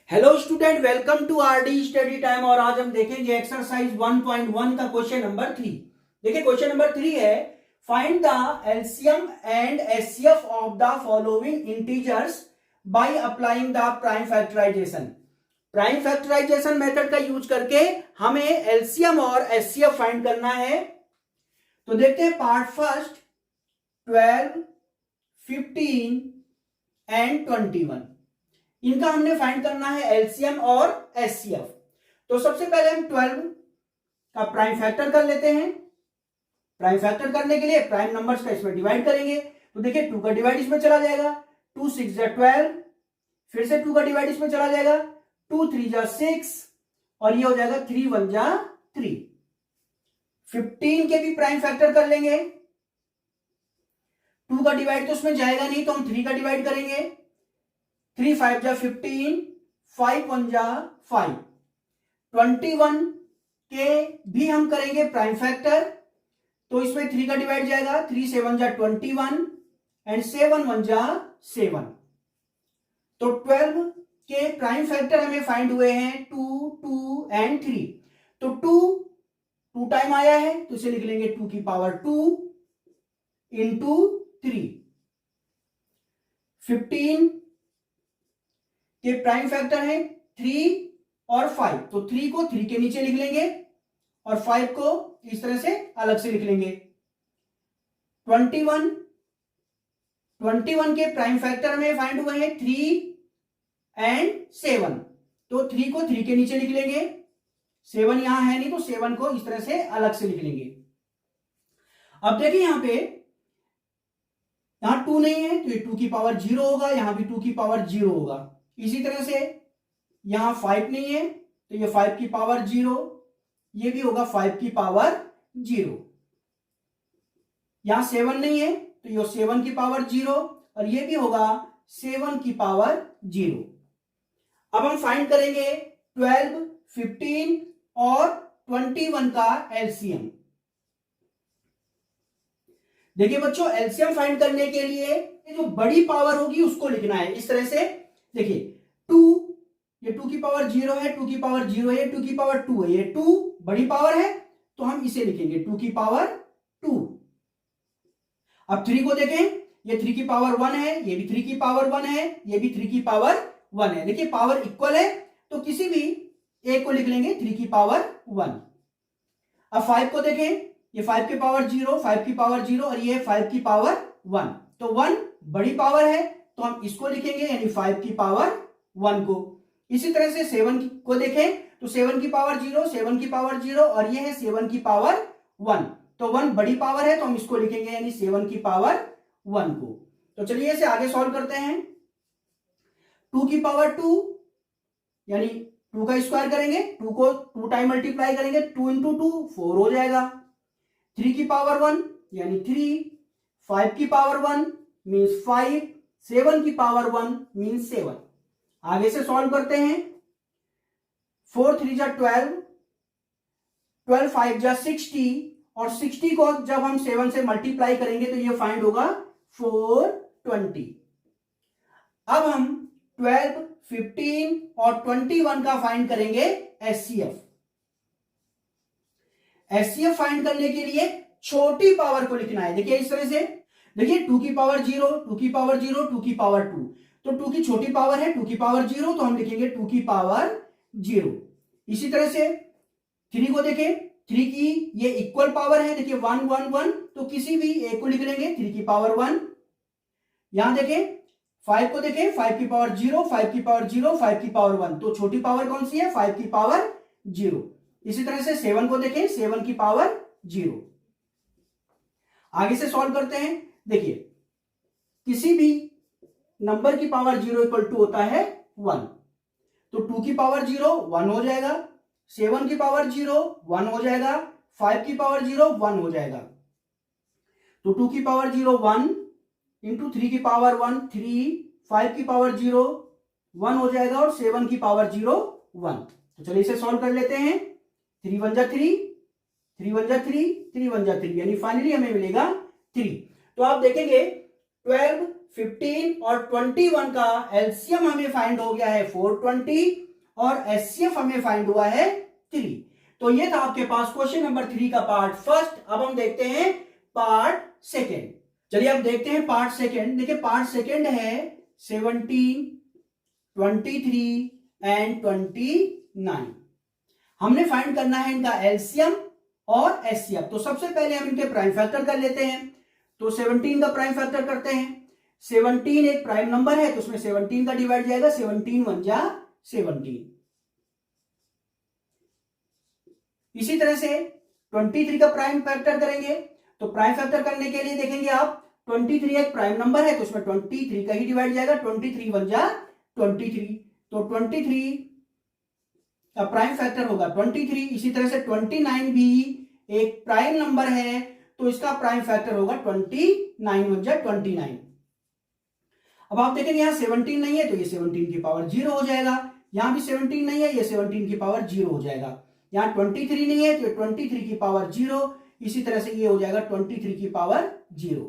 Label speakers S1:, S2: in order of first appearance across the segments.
S1: Hello student, welcome to RD study time. और आज हम देखेंगे एक्सरसाइज 1.1 का क्वेश्चन नंबर 3। देखिए क्वेश्चन नंबर 3 है, find the LCM and HCF of the following integers by applying the prime factorisation. Prime factorisation method का use करके हमें एलसीएम और एचसीएफ फाइंड करना है। तो देखते हैं पार्ट फर्स्ट, 12, 15 एंड 21। इनका हमने फाइंड करना है एलसीएम और एचसीएफ। तो सबसे पहले हम 12 का प्राइम फैक्टर कर लेते हैं। प्राइम फैक्टर करने के लिए प्राइम नंबर्स का इसमें डिवाइड करेंगे। तो देखिए 2 का डिवाइड इसमें चला जाएगा, 2 6 जा 12, फिर से 2 का डिवाइड इसमें चला जाएगा, 2 3 जा 6 और ये हो जाएगा 3 1 जा 3। 15 के भी प्राइम फैक्टर कर लेंगे। 2 का डिवाइड तो उसमें जाएगा नहीं, तो हम 3 का डिवाइड करेंगे। 3 5 जा 15, 5 1 जा 5। 21 के भी हम करेंगे प्राइम फैक्टर, तो इसमें 3 का डिवाइड जाएगा, 3 7 जा 21 एंड 7 1 जा 7। तो 12 के प्राइम फैक्टर हमें फाइंड हुए हैं 2 2 एंड 3। तो 2 टाइम आया है तो इसे लिख लेंगे 2 की पावर 2 इंटू 3। 15 के प्राइम फैक्टर है 3 और 5, तो 3 को 3 के नीचे लिख लेंगे और 5 को इस तरह से अलग से लिख लेंगे। 21 के प्राइम फैक्टर में फाइंड हुए हैं 3 एंड 7, तो 3 को 3 के नीचे लिख लेंगे। 7 यहां है नहीं, तो 7 को इस तरह से अलग से लिख लेंगे। अब देखिए यहां पे, यहां 2 नहीं है तो ये 2 की पावर 0 होगा, यहां भी 2 की पावर 0 होगा। इसी तरह से यहां 5 नहीं है तो ये 5 की पावर 0, ये भी होगा 5 की पावर 0। यहां 7 नहीं है तो ये 7 की पावर 0 और ये भी होगा 7 की पावर 0। अब हम फाइंड करेंगे 12, 15 और 21 का एलसीएम। देखिए बच्चों, एलसीएम फाइंड करने के लिए जो बड़ी पावर होगी उसको लिखना है इस तरह से। देखिए 2, ये 2 की पावर 0 है, 2 की पावर 0 है, 2 की पावर 2 है, ये 2 बड़ी पावर है तो हम इसे लिखेंगे 2 की पावर 2। अब 3 को देखें, ये 3 की पावर 1 है, ये भी 3 की पावर 1 है, ये भी 3 की पावर 1 है। देखिए पावर इक्वल है तो किसी भी एक को लिख लेंगे 3 की पावर 1। अब 5 को देखें, ये 5 की पावर 0, 5 की पावर 0 और ये 5 की पावर 1, तो 1 बड़ी पावर है तो हम इसको लिखेंगे यानी 5 की पावर 1 को। इसी तरह से 7 को देखें तो 7 की पावर 0, 7 की पावर 0 और ये है 7 की पावर 1, तो 1 बड़ी पावर है तो हम इसको लिखेंगे यानी 7 की पावर 1 को। तो चलिए इसे आगे सॉल्व करते हैं। 2 की पावर 2 यानी 2 का स्क्वायर करेंगे, 2 को 2 टाइम मल्टीप्लाई करेंगे, 2 इंटू 2 4 हो जाएगा। 3 की पावर 1 यानी 3, 5 की पावर 1 मीन्स 5, 7 की पावर 1 मीन्स 7। आगे से सॉल्व करते हैं। 4 3 जा 12, 12 5 जा 60 और 60 को जब हम 7 से मल्टीप्लाई करेंगे तो ये फाइंड होगा 420। अब हम 12, 15 और 21 का फाइंड करेंगे एचसीएफ। एचसीएफ फाइंड करने के लिए छोटी पावर को लिखना है। देखिए इस तरह से, देखिए 2 की पावर 0, 2 की पावर 0, 2 की पावर 2, तो 2 की छोटी पावर है 2 की पावर 0, तो हम लिखेंगे 2 की पावर 0। इसी तरह से 3 को देखें, 3 की ये इक्वल पावर है, देखिए 1 1 1, तो किसी भी एक को लिख लेंगे 3 की पावर 1। यहां देखें 5 को देखें, 5 की पावर 0, 5 की पावर 0, 5 की पावर 1, तो छोटी पावर कौन सी है, 5 की पावर 0। इसी तरह से 7 को देखें, 7 की पावर 0। आगे से सॉल्व करते हैं। देखिए किसी भी नंबर की पावर 0 इक्वल टू होता है 1, तो 2 की पावर 0 1 हो जाएगा, 7 की पावर 0 1 हो जाएगा, 5 की पावर 0 1 हो जाएगा। तो 2 की पावर 0 1 इंटू 3 की पावर 1 3, 5 की पावर 0 1 हो जाएगा और 7 की पावर 0 1। तो चलिए इसे सॉल्व कर लेते हैं। 3 1 जा 3, 3 1 जा 3 यानी फाइनली हमें मिलेगा 3। तो आप देखेंगे 12 15 और 21 का एलसीएम हमें फाइंड हो गया है 420 और एचसीएफ हमें फाइंड हुआ है 3। तो ये था आपके पास क्वेश्चन नंबर 3 का पार्ट फर्स्ट। अब हम देखते हैं पार्ट सेकेंड। चलिए अब देखते हैं पार्ट सेकेंड। देखिए पार्ट सेकेंड है 17, 23 एंड 29। हमने फाइंड करना है इनका एलसीएम और एचसीएफ। तो सबसे पहले हम इनके प्राइम फैक्टर कर लेते हैं। तो 17 का प्राइम फैक्टर करते हैं। 17 एक प्राइम नंबर है तो उसमें 17 का डिवाइड जाएगा, 17 1 जा 17। इसी तरह से 23 का प्राइम फैक्टर करेंगे। तो प्राइम फैक्टर करने के लिए देखेंगे आप 23 एक प्राइम नंबर है तो उसमें 23 का ही डिवाइड जाएगा, 23 1 जा 23। तो 23 का प्राइम फैक्टर होगा 23। इसी तरह से 29 भी एक प्राइम नंबर है तो इसका प्राइम फैक्टर होगा 29 1 जा 29। अब आप देखेंगे यहां 17 नहीं है तो ये 17 की पावर 0 हो जाएगा। यहां भी 17 नहीं है, ये 17 की पावर 0 हो जाएगा। यहां 23 नहीं है तो 23 की पावर 0। इसी तरह से ये हो जाएगा 23 की पावर 0।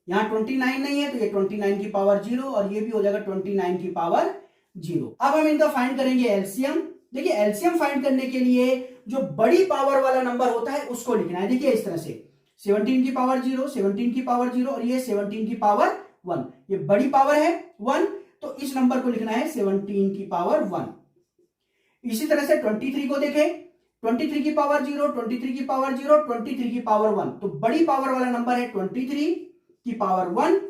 S1: यहां 29 नहीं है तो ये 29 की पावर 0 और ये भी हो जाएगा 29 की पावर 0। अब हम इनका फाइंड करेंगे एलसीएम। देखिए एलसीएम फाइंड करने के लिए जो बड़ी पावर वाला नंबर होता है उसको लिखना है। देखिए इस तरह से 17 की पावर 0, 17 की पावर 0 और ये 17 की पावर 1। ये बड़ी पावर है 1 तो इस नंबर को लिखना है 17 की पावर 1। इसी तरह से 23 को देखें, 23 की पावर 0, 23 की पावर 0, 23 की पावर 1। तो बड़ी पावर वाला नंबर है 23 की पावर 1।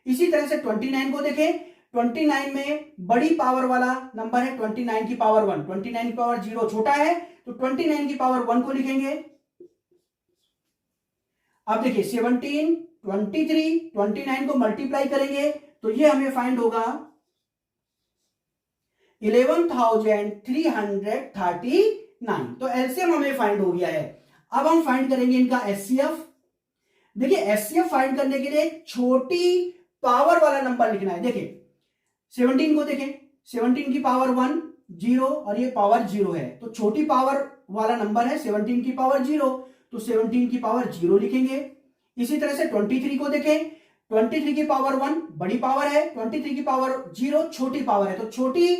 S1: इसी तरह से 29 को देखें, 29 में बड़ी पावर वाला नंबर है 29 की पावर 1। 29 की पावर 0 छोटा है तो 29 की पावर 1 को लिखेंगे। अब देखिए 17, 23, 29 को मल्टीप्लाई करेंगे तो ये हमें फाइंड होगा 11,339। तो एलसीएम हमें फाइंड हो गया है। अब हम फाइंड करेंगे इनका एचसीएफ। देखिए एचसीएफ फाइंड करने के लिए छोटी पावर वाला नंबर लिखना है। देखिए 17 को देखें, 17 की पावर 1 0 और ये पावर 0 है तो छोटी पावर वाला नंबर है 17 की पावर 0 तो 17 की पावर 0 लिखेंगे। इसी तरह से 23 को देखें, 23 की पावर 1 बड़ी पावर है, 23 की पावर 0 छोटी पावर है तो छोटी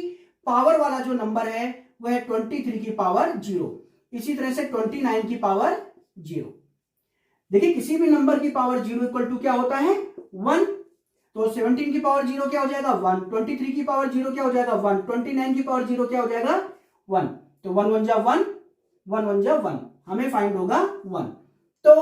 S1: पावर वाला जो नंबर है वह है 23 की पावर 0। इसी तरह से 29 की पावर 0। देखिए किसी भी नंबर की पावर 0 इक्वल टू क्या होता है 1। तो 17 की पावर 0 क्या हो जाएगा 1, 23 की पावर 0 क्या हो जाएगा 1, 29 की पावर 0 क्या हो जाएगा 1। तो 1 1 जा 1, 1 1 जा 1, हमें फाइंड होगा 1। तो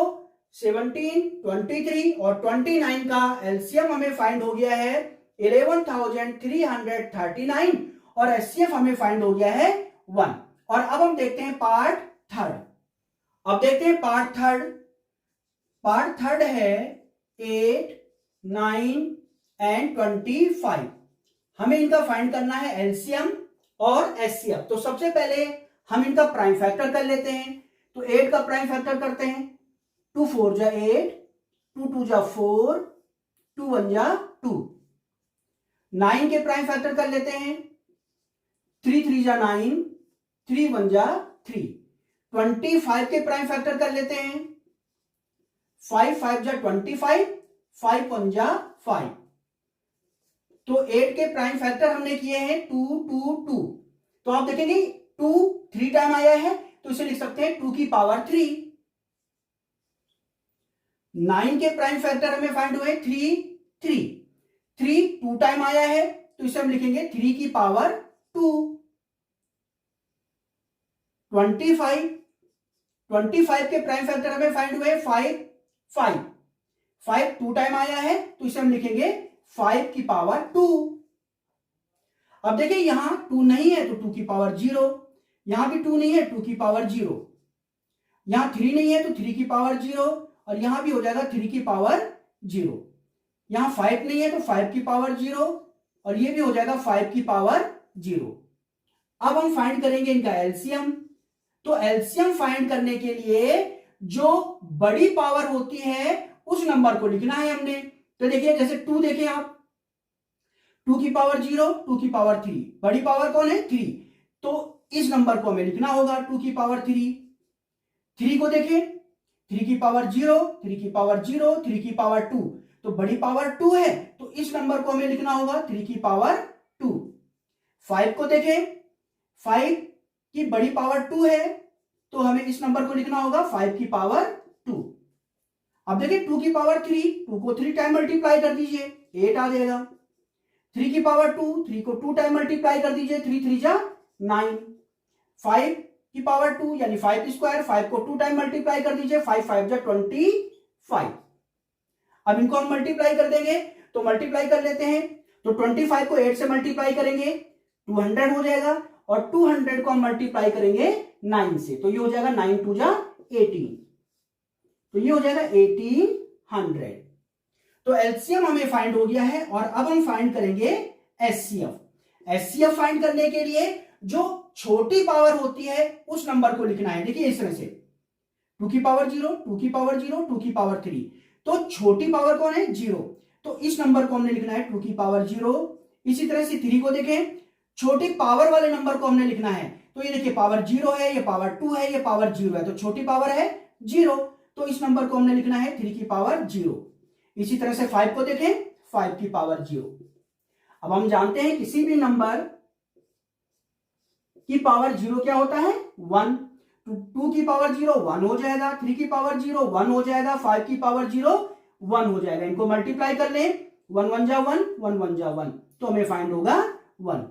S1: 17, 23 और 29 का एलसीएम हमें फाइंड हो गया है 11,339 और एचसीएफ हमें फाइंड हो गया है 1। और अब हम देखते हैं पार्ट थर्ड। अब देखते हैं पार्ट थर्ड। पार्ट थर्ड है 8, 9 एंड 25। हमें इनका फाइंड करना है एलसीएम और एचसीएफ। तो सबसे पहले हम इनका प्राइम फैक्टर कर लेते हैं। तो 8 का प्राइम फैक्टर करते हैं। 2 4 जा 8, 2 2 जा 4, 2 1 जा 2। 9 के प्राइम फैक्टर कर लेते हैं। 3 3 जा 9, 3 1 जा 3। 25 के प्राइम फैक्टर कर लेते हैं। 5 5 जा 25, 5 1 जा 5। तो 8 के प्राइम फैक्टर हमने किए हैं 2 2 2। तो आप देखेंगे 2 3 टाइम आया है तो इसे लिख सकते हैं 2 की पावर 3। 9 के प्राइम फैक्टर हमें फाइंड हुए 3 3। 3 2 टाइम आया है तो इसे हम लिखेंगे 3 की पावर 2। 25 के प्राइम फैक्टर हमें फाइंड हुए 5 5। 5 2 टाइम आया है तो इसे हम लिखेंगे 5 की पावर 2। अब देखिए यहां 2 नहीं है तो 2 की पावर 0। यहां भी 2 नहीं है 2 की पावर 0। यहां 3 नहीं है तो 3 की पावर 0 और यहां भी हो जाएगा 3 की पावर 0। यहां 5 नहीं है तो 5 की पावर 0 और ये भी हो जाएगा 5 की पावर 0। अब हम फाइंड करेंगे इनका एलसीएम। तो एलसीएम फाइंड करने के लिए जो बड़ी पावर होती है उस नंबर को लिखना है हमने। तो देखिए जैसे 2 देखें आप, 2 की पावर 0, 2 की पावर 3, बड़ी पावर कौन है 3। तो इस नंबर को हमें लिखना होगा 2 की पावर 3। 3 को देखें, 3 की पावर 0, 3 की पावर 0, 3 की पावर 2। तो बड़ी पावर 2 है, तो इस नंबर को हमें लिखना होगा 3 की पावर 2। 5 को देखें, 5 की बड़ी पावर 2 है, तो हमें इस नंबर को लिखना होगा 5 की पावर 2। अब देखिए 2 की पावर 3, 2 को 3 टाइम मल्टीप्लाई कर दीजिए, 8 आ जाएगा। 3 की पावर 2, 3 को 2 टाइम मल्टीप्लाई कर दीजिए, 3 3 जा 9। 5 की पावर 2 यानी 5 स्क्वायर, 5 को 2 टाइम मल्टीप्लाई कर दीजिए, 5 5 जा 25। अब इनको हम मल्टीप्लाई कर देंगे, तो मल्टीप्लाई कर लेते हैं। तो 25 को 8 से मल्टीप्लाई करेंगे 200 हो जाएगा, और 200 को हम मल्टीप्लाई करेंगे 9 से, तो ये हो जाएगा 9 2 जा 18, तो ये हो जाएगा 1800। तो एलसीएम हमें फाइंड हो गया है, और अब हम फाइंड करेंगे एचसीएफ। एचसीएफ फाइंड करने के लिए जो छोटी पावर होती है उस नंबर को लिखना है। देखिए इस तरह से 2 की पावर 0, 2 की पावर 0, 2 की पावर 3, तो छोटी पावर कौन है 0, तो इस नंबर को हमने लिखना है 2 की पावर 0। इसी तरह से 3 को देखें, छोटी पावर वाले नंबर को हमने लिखना है, तो ये देखिए पावर 0 है, ये पावर 2 है, ये पावर 0 है, तो छोटी पावर है 0, तो इस नंबर को हमने लिखना है 3 की पावर 0। इसी तरह से 5 को देखें, 5 की पावर 0। अब हम जानते हैं किसी भी नंबर की पावर 0 क्या होता है 1। 2 की पावर 0 1 हो जाएगा, 3 की पावर 0 1 हो जाएगा, 5 की पावर 0 1 हो जाएगा। इनको मल्टीप्लाई कर लें, 1 1 जा 1, 1 1 जा 1, तो हमें फाइंड होगा 1।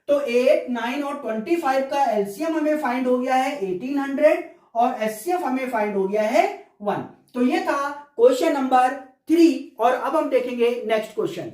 S1: तो 8, 9 और 25 का एलसीएम हमें फाइंड हो गया है 1800, और एचसीएफ हमें फाइंड हो गया है 1। तो ये था क्वेश्चन नंबर 3, और अब हम देखेंगे नेक्स्ट क्वेश्चन।